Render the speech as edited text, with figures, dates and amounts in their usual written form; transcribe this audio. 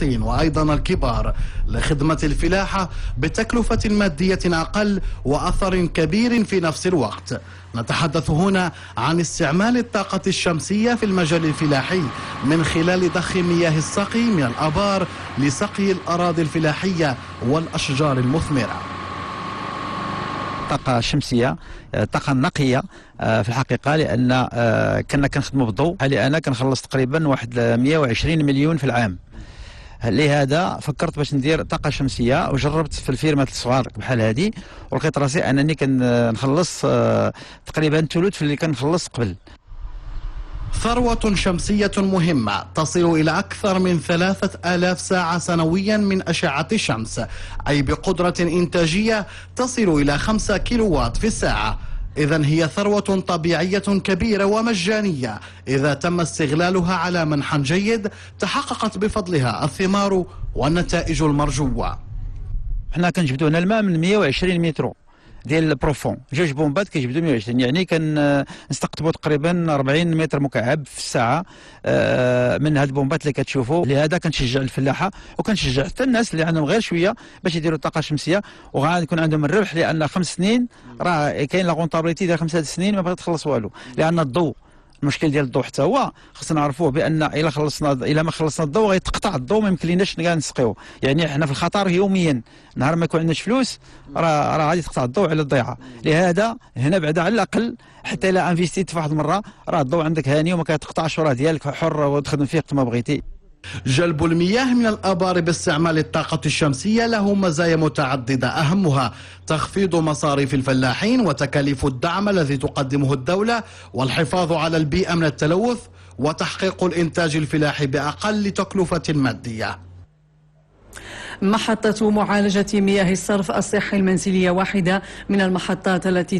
وأيضا الكبار لخدمة الفلاحة بتكلفة مادية أقل وأثر كبير في نفس الوقت. نتحدث هنا عن استعمال الطاقة الشمسية في المجال الفلاحي من خلال ضخ مياه السقي من الآبار لسقي الأراضي الفلاحية والأشجار المثمرة. الطاقة الشمسية الطاقة النقية في الحقيقة، لأن كنا كنخدموا بالضوء. حاليا أنا كنخلص تقريبا واحد 120 مليون في العام. لهذا فكرت باش ندير طاقة شمسية، وجربت في الفيرمات الصغار بحال هذه، ولقيت راسي أنني كنخلص تقريبا ثلث في اللي كنخلص قبل. ثروة شمسية مهمة تصل إلى أكثر من 3000 ساعة سنويا من أشعة الشمس، أي بقدرة إنتاجية تصل إلى 5 كيلووات في الساعة. إذن هي ثروة طبيعية كبيرة ومجانية إذا تم استغلالها على منحى جيد تحققت بفضلها الثمار والنتائج المرجوة. احنا كنجبدوا هنا الماء من 120 متر ديال البروفون، 2 بومبات كيجبدوا 120، يعني كنستقطبوا تقريبا 40 متر مكعب في الساعه من هاد البومبات اللي كتشوفوا. لهذا كنشجع الفلاحه وكنشجع حتى الناس اللي عندهم غير شويه باش يديروا الطاقه الشمسيه، وغيكون عندهم الربح، لان 5 سنين راه كاين لا غونطابيليتي ديال 5 سنين ما بغيت تخلص والو، لان الضوء المشكل ديال الضوء حتى هو خصنا نعرفوه بان الا ما خلصنا الضوء غيتقطع الضوء، ما يمكنلناش كاع نسقيو. يعني حنا في الخطر يوميا، نهار ما يكون عندناش فلوس راه غادي تقطع الضوء على الضيعه. لهذا هنا بعدا على الاقل حتى الا انفيستيت في واحد المره راه الضوء عندك هاني وما كتقطعش، وراه ديالك حر وتخدم فيه وقت ما بغيتي. جلب المياه من الآبار باستعمال الطاقة الشمسية له مزايا متعددة، أهمها تخفيض مصاريف الفلاحين وتكاليف الدعم الذي تقدمه الدولة، والحفاظ على البيئة من التلوث، وتحقيق الإنتاج الفلاحي بأقل تكلفة مادية. محطة معالجة مياه الصرف الصحي المنزلية واحدة من المحطات التي